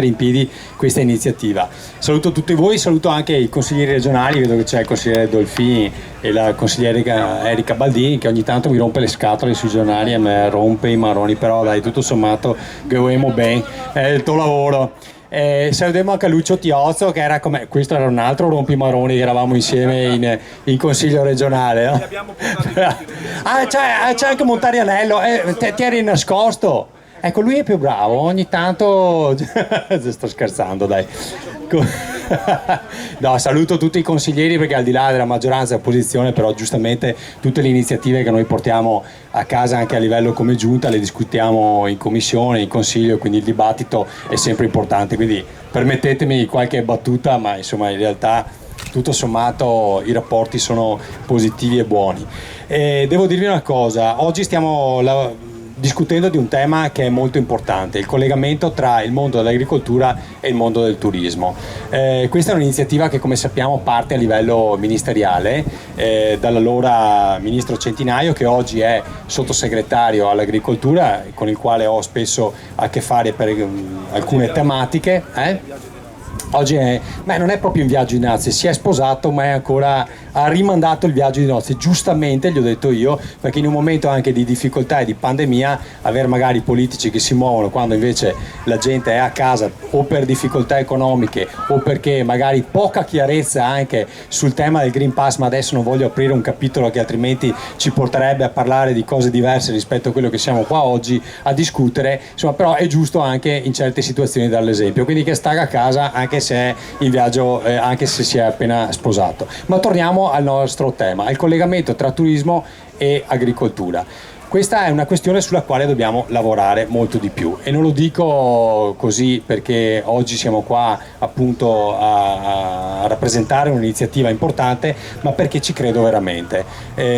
in piedi questa iniziativa. Saluto tutti voi, saluto anche i consiglieri regionali, vedo che c'è il consigliere Dolfini e la consigliera Erika Baldini che ogni tanto mi rompe le scatole sui giornali e me rompe i maroni, però dai, tutto sommato governiamo bene, è il tuo lavoro. Salutiamo anche Lucio Tiozzo che era come questo era un altro rompimaroni che eravamo insieme in consiglio regionale, no? C'è anche Montarianello, ti eri nascosto. Ecco, lui è più bravo, ogni tanto sto scherzando, dai. No, saluto tutti i consiglieri perché al di là della maggioranza e opposizione, però giustamente tutte le iniziative che noi portiamo a casa anche a livello come giunta le discutiamo in commissione, in consiglio, quindi il dibattito è sempre importante, quindi permettetemi qualche battuta, ma insomma in realtà tutto sommato i rapporti sono positivi e buoni. Devo dirvi una cosa, oggi stiamo discutendo di un tema che è molto importante, il collegamento tra il mondo dell'agricoltura e il mondo del turismo. Questa è un'iniziativa che, come sappiamo, parte a livello ministeriale dall'allora ministro Centinaio, che oggi è sottosegretario all'agricoltura, con il quale ho spesso a che fare per alcune tematiche. Oggi non è proprio in viaggio di nozze, si è sposato ma è ancora, ha rimandato il viaggio di nozze, giustamente gli ho detto io, perché in un momento anche di difficoltà e di pandemia avere magari politici che si muovono quando invece la gente è a casa o per difficoltà economiche o perché magari poca chiarezza anche sul tema del Green Pass, ma adesso non voglio aprire un capitolo che altrimenti ci porterebbe a parlare di cose diverse rispetto a quello che siamo qua oggi a discutere, insomma, però è giusto anche in certe situazioni dare l'esempio, quindi che sta a casa anche se è in viaggio, anche se si è appena sposato. Ma torniamo al nostro tema, il collegamento tra turismo e agricoltura. Questa è una questione sulla quale dobbiamo lavorare molto di più e non lo dico così perché oggi siamo qua appunto a rappresentare un'iniziativa importante, ma perché ci credo veramente.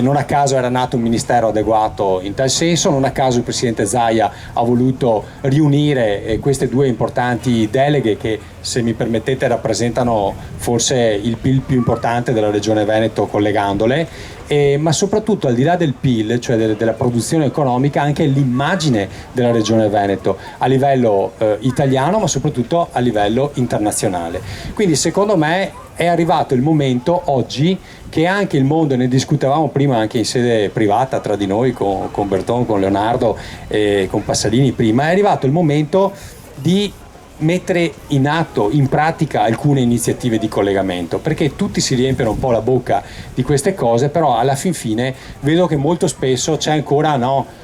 Non a caso era nato un ministero adeguato in tal senso, non a caso il presidente Zaia ha voluto riunire queste due importanti deleghe che, se mi permettete, rappresentano forse il PIL più importante della regione Veneto collegandole, ma soprattutto al di là del PIL, cioè della produzione economica, anche l'immagine della regione Veneto a livello italiano ma soprattutto a livello internazionale. Quindi secondo me è arrivato il momento oggi che anche il mondo, ne discutevamo prima anche in sede privata tra di noi con Berton, con Leonardo e con Passalini prima, è arrivato il momento di mettere in atto, in pratica alcune iniziative di collegamento, perché tutti si riempiono un po' la bocca di queste cose, però alla fin fine vedo che molto spesso c'è ancora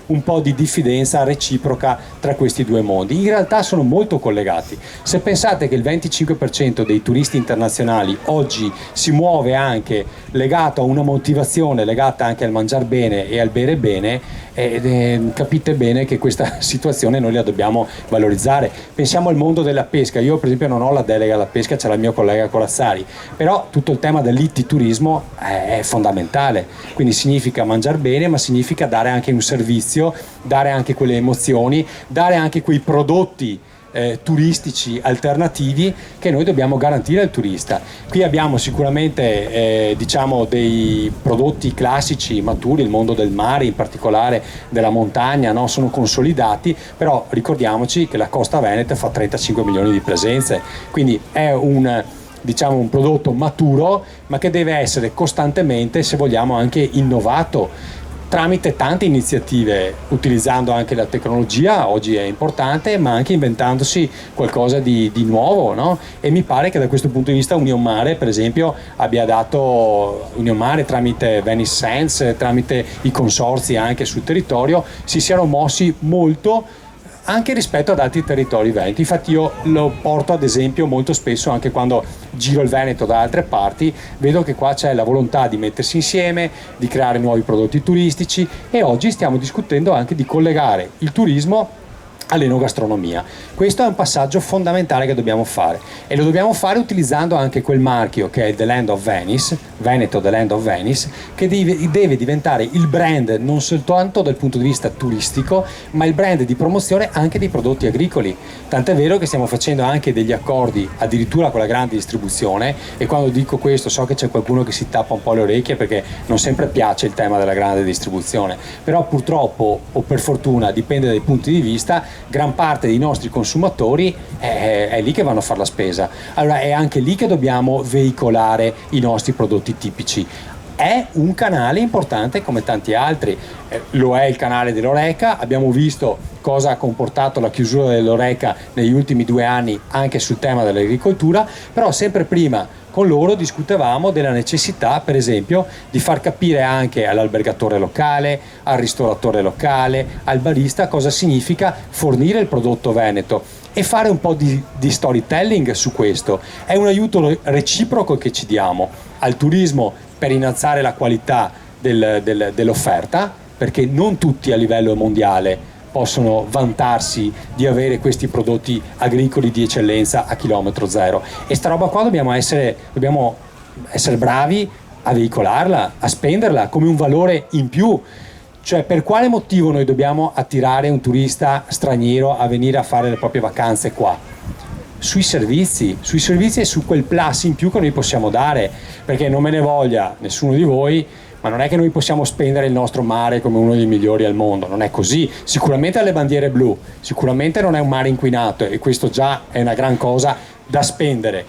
un po' di diffidenza reciproca tra questi due mondi. In realtà sono molto collegati. Se pensate che il 25% dei turisti internazionali oggi si muove anche legato a una motivazione legata anche al mangiare bene e al bere bene, capite bene che questa situazione noi la dobbiamo valorizzare. Pensiamo al mondo della pesca. Io per esempio non ho la delega alla pesca, c'è la mia collega Colazzari, però tutto il tema dell'ittiturismo è fondamentale, quindi significa mangiare bene, ma significa dare anche un servizio, dare anche quelle emozioni, dare anche quei prodotti turistici alternativi che noi dobbiamo garantire al turista. Qui abbiamo sicuramente dei prodotti classici maturi, il mondo del mare, in particolare della montagna, sono consolidati, però ricordiamoci che la costa veneta fa 35 milioni di presenze, quindi è un prodotto maturo, ma che deve essere costantemente, se vogliamo, anche innovato tramite tante iniziative, utilizzando anche la tecnologia, oggi è importante, ma anche inventandosi qualcosa di nuovo, no? E mi pare che da questo punto di vista Union Mare, per esempio, abbia dato, Union Mare tramite Venice Sands, tramite i consorzi anche sul territorio, si siano mossi molto anche rispetto ad altri territori veneti. Infatti io lo porto ad esempio molto spesso anche quando giro il Veneto da altre parti, vedo che qua c'è la volontà di mettersi insieme, di creare nuovi prodotti turistici, e oggi stiamo discutendo anche di collegare il turismo all'enogastronomia. Questo è un passaggio fondamentale che dobbiamo fare, e lo dobbiamo fare utilizzando anche quel marchio che è The Land of Venice, Veneto, The Land of Venice, che deve diventare il brand non soltanto dal punto di vista turistico, ma il brand di promozione anche dei prodotti agricoli. Tant'è vero che stiamo facendo anche degli accordi addirittura con la grande distribuzione, e quando dico questo so che c'è qualcuno che si tappa un po' le orecchie perché non sempre piace il tema della grande distribuzione, però purtroppo o per fortuna, dipende dai punti di vista, gran parte dei nostri consumatori è lì che vanno a fare la spesa. Allora è anche lì che dobbiamo veicolare i nostri prodotti tipici. È un canale importante come tanti altri, lo è il canale dell'Horeca. Abbiamo visto cosa ha comportato la chiusura dell'Horeca negli ultimi 2 anni anche sul tema dell'agricoltura, però sempre prima con loro discutevamo della necessità, per esempio, di far capire anche all'albergatore locale, al ristoratore locale, al barista cosa significa fornire il prodotto veneto e fare un po' di storytelling su questo. È un aiuto reciproco che ci diamo al turismo per innalzare la qualità dell'offerta, perché non tutti a livello mondiale possono vantarsi di avere questi prodotti agricoli di eccellenza a chilometro zero, e sta roba qua dobbiamo essere bravi a veicolarla, a spenderla come un valore in più. Cioè, per quale motivo noi dobbiamo attirare un turista straniero a venire a fare le proprie vacanze qua? Sui servizi e su quel plus in più che noi possiamo dare, perché non me ne voglia nessuno di voi, ma non è che noi possiamo spendere il nostro mare come uno dei migliori al mondo, non è così. Sicuramente ha le bandiere blu, sicuramente non è un mare inquinato, e questo già è una gran cosa da spendere,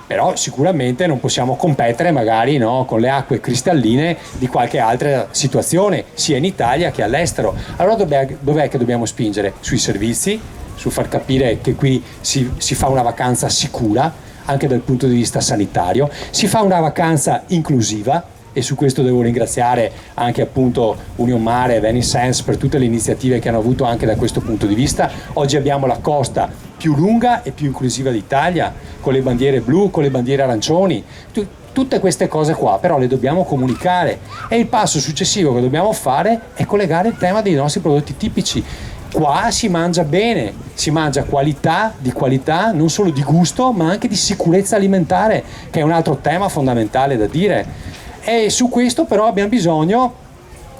però sicuramente non possiamo competere magari, no, con le acque cristalline di qualche altra situazione, sia in Italia che all'estero. Allora dov'è che dobbiamo spingere? Sui servizi, su far capire che qui si fa una vacanza sicura anche dal punto di vista sanitario, si fa una vacanza inclusiva, e su questo devo ringraziare anche appunto Union Mare e Venice Sense per tutte le iniziative che hanno avuto anche da questo punto di vista. Oggi abbiamo la costa più lunga e più inclusiva d'Italia, con le bandiere blu, con le bandiere arancioni, tutte queste cose qua però le dobbiamo comunicare, e il passo successivo che dobbiamo fare è collegare il tema dei nostri prodotti tipici. Qua si mangia bene, si mangia di qualità, non solo di gusto ma anche di sicurezza alimentare, che è un altro tema fondamentale da dire. E su questo però abbiamo bisogno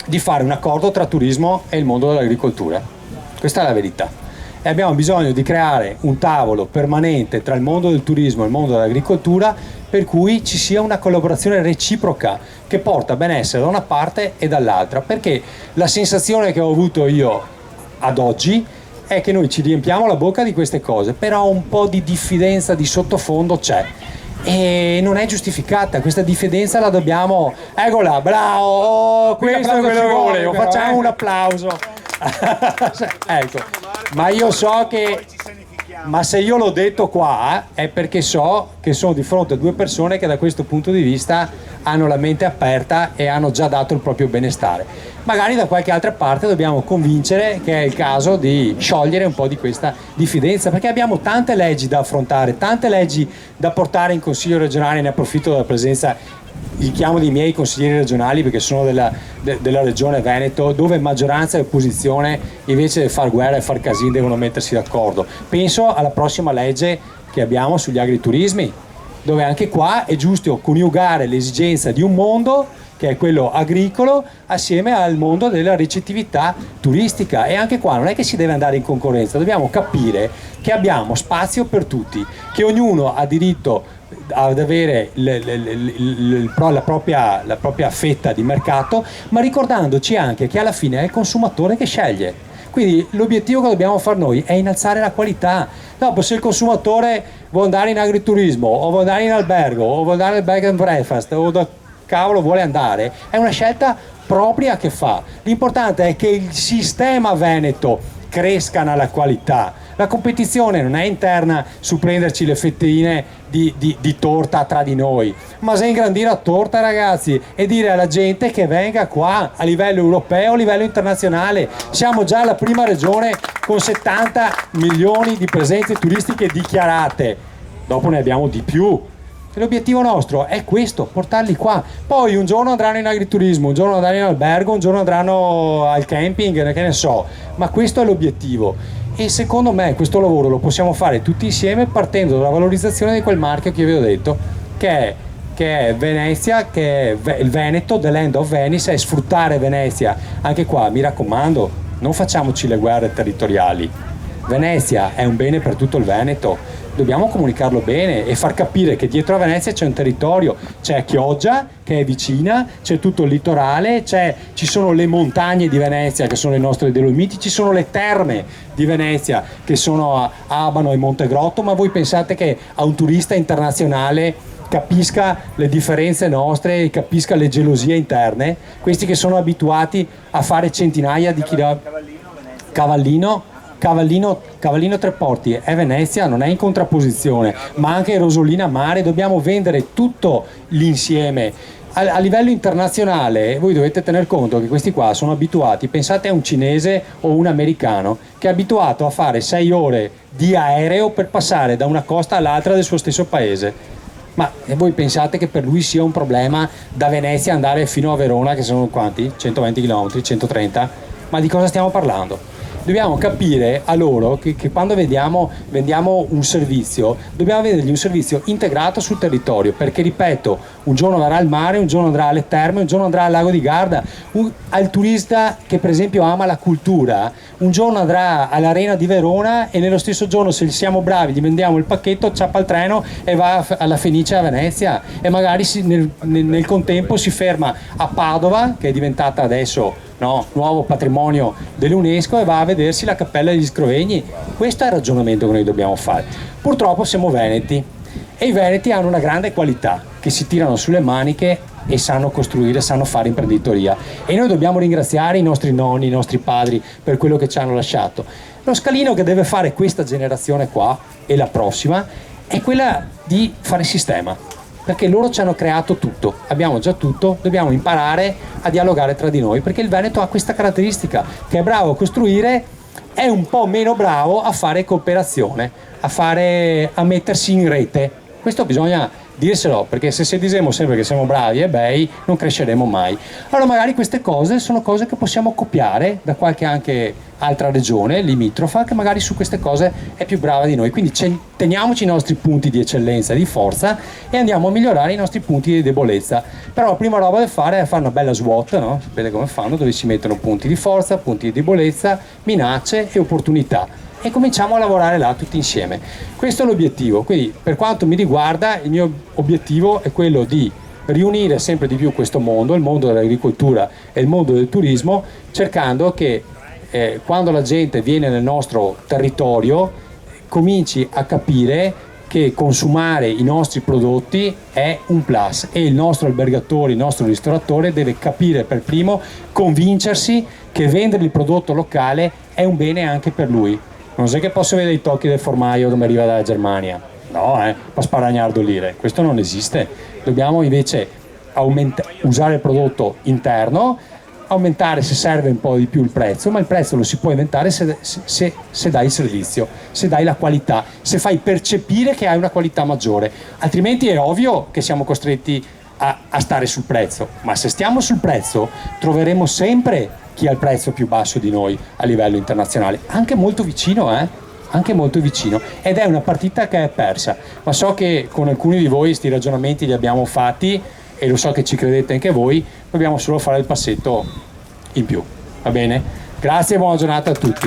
di fare un accordo tra turismo e il mondo dell'agricoltura, questa è la verità, e abbiamo bisogno di creare un tavolo permanente tra il mondo del turismo e il mondo dell'agricoltura, per cui ci sia una collaborazione reciproca che porta benessere da una parte e dall'altra, perché la sensazione che ho avuto io ad oggi è che noi ci riempiamo la bocca di queste cose, però un po' di diffidenza di sottofondo c'è, e non è giustificata. Questa diffidenza la dobbiamo, eccola, bravo, questo è quello che volevo, facciamo un applauso. Ecco, ma io so che, ma se io l'ho detto qua è perché so che sono di fronte a 2 persone che da questo punto di vista hanno la mente aperta e hanno già dato il proprio benestare. Magari da qualche altra parte dobbiamo convincere che è il caso di sciogliere un po' di questa diffidenza, perché abbiamo tante leggi da affrontare, tante leggi da portare in Consiglio regionale. Ne approfitto della presenza, li chiamo dei miei consiglieri regionali perché sono della regione Veneto, dove maggioranza e opposizione invece di far guerra e far casino devono mettersi d'accordo. Penso alla prossima legge che abbiamo sugli agriturismi, dove anche qua è giusto coniugare l'esigenza di un mondo che è quello agricolo assieme al mondo della ricettività turistica, e anche qua non è che si deve andare in concorrenza, dobbiamo capire che abbiamo spazio per tutti, che ognuno ha diritto ad avere la propria fetta di mercato, ma ricordandoci anche che alla fine è il consumatore che sceglie. Quindi l'obiettivo che dobbiamo fare noi è innalzare la qualità. Dopo, se il consumatore vuole andare in agriturismo, o vuole andare in albergo, o vuole andare al bed and breakfast, o da cavolo vuole andare, è una scelta propria che fa. L'importante è che il sistema veneto cresca nella qualità. La competizione non è interna su prenderci le fettine di torta tra di noi, ma se ingrandire la torta, ragazzi, e dire alla gente che venga qua a livello europeo, a livello internazionale. Siamo già la prima regione con 70 milioni di presenze turistiche dichiarate, dopo ne abbiamo di più. L'obiettivo nostro è questo, portarli qua. Poi un giorno andranno in agriturismo, un giorno andranno in albergo, un giorno andranno al camping, che ne so, ma questo è l'obiettivo. E secondo me questo lavoro lo possiamo fare tutti insieme, partendo dalla valorizzazione di quel marchio che vi ho detto, che è che è Venezia, che è il Veneto, the land of Venice, e sfruttare Venezia. Anche qua, mi raccomando, non facciamoci le guerre territoriali. Venezia è un bene per tutto il Veneto, dobbiamo comunicarlo bene e far capire che dietro a Venezia c'è un territorio, c'è Chioggia che è vicina, c'è tutto il litorale, ci sono le montagne di Venezia che sono le nostre Dolomiti, ci sono le terme di Venezia che sono a Abano e Montegrotto, ma voi pensate che a un turista internazionale capisca le differenze nostre, capisca le gelosie interne? Questi che sono abituati a fare centinaia di chilometri. Cavallino Treporti è Venezia, non è in contrapposizione, ma anche Rosolina Mare, dobbiamo vendere tutto l'insieme. A livello internazionale voi dovete tener conto che questi qua sono abituati, pensate a un cinese o un americano che è abituato a fare 6 ore di aereo per passare da una costa all'altra del suo stesso paese. Ma voi pensate che per lui sia un problema da Venezia andare fino a Verona, che sono quanti? 120 km, 130? Ma di cosa stiamo parlando? Dobbiamo capire a loro che quando vendiamo un servizio, dobbiamo vendergli un servizio integrato sul territorio, perché ripeto, un giorno andrà al mare, un giorno andrà alle terme, un giorno andrà al lago di Garda, al turista che per esempio ama la cultura, un giorno andrà all'Arena di Verona e nello stesso giorno, se siamo bravi, gli vendiamo il pacchetto, ciappa il treno e va alla Fenice a Venezia, e magari nel contempo si ferma a Padova, che è diventata adesso nuovo patrimonio dell'UNESCO, e va a vedersi la Cappella degli Scrovegni. Questo è il ragionamento che noi dobbiamo fare. Purtroppo siamo veneti e i veneti hanno una grande qualità, che si tirano sulle maniche e sanno costruire, sanno fare imprenditoria, e noi dobbiamo ringraziare i nostri nonni, i nostri padri per quello che ci hanno lasciato. Lo scalino che deve fare questa generazione qua e la prossima è quella di fare sistema, perché loro ci hanno creato tutto, abbiamo già tutto, dobbiamo imparare a dialogare tra di noi, perché il Veneto ha questa caratteristica, che è bravo a costruire, è un po' meno bravo a fare cooperazione, a mettersi in rete. Questo bisogna dirselo, perché se diciamo sempre che siamo bravi e bei, non cresceremo mai. Allora magari queste cose sono cose che possiamo copiare da qualche anche altra regione limitrofa, che magari su queste cose è più brava di noi, quindi teniamoci i nostri punti di eccellenza e di forza e andiamo a migliorare i nostri punti di debolezza. Però la prima roba da fare è fare una bella SWOT, no? Sapete come fanno, dove si mettono punti di forza, punti di debolezza, minacce e opportunità, e cominciamo a lavorare là tutti insieme. Questo è l'obiettivo. Quindi per quanto mi riguarda, il mio obiettivo è quello di riunire sempre di più questo mondo, il mondo dell'agricoltura e il mondo del turismo, cercando che quando la gente viene nel nostro territorio cominci a capire che consumare i nostri prodotti è un plus, e il nostro albergatore, il nostro ristoratore deve capire per primo, convincersi che vendere il prodotto locale è un bene anche per lui. Non sai che posso vedere i tocchi del formaio come arriva dalla Germania, no, per sparagnardolire, questo non esiste. Dobbiamo invece usare il prodotto interno, aumentare se serve un po' di più il prezzo, ma il prezzo lo si può inventare se dai il servizio, se dai la qualità, se fai percepire che hai una qualità maggiore, altrimenti è ovvio che siamo costretti a stare sul prezzo, ma se stiamo sul prezzo troveremo sempre chi ha il prezzo più basso di noi a livello internazionale, anche molto vicino, anche molto vicino, ed è una partita che è persa, ma so che con alcuni di voi questi ragionamenti li abbiamo fatti e lo so che ci credete anche voi, dobbiamo solo fare il passetto in più, va bene? Grazie e buona giornata a tutti.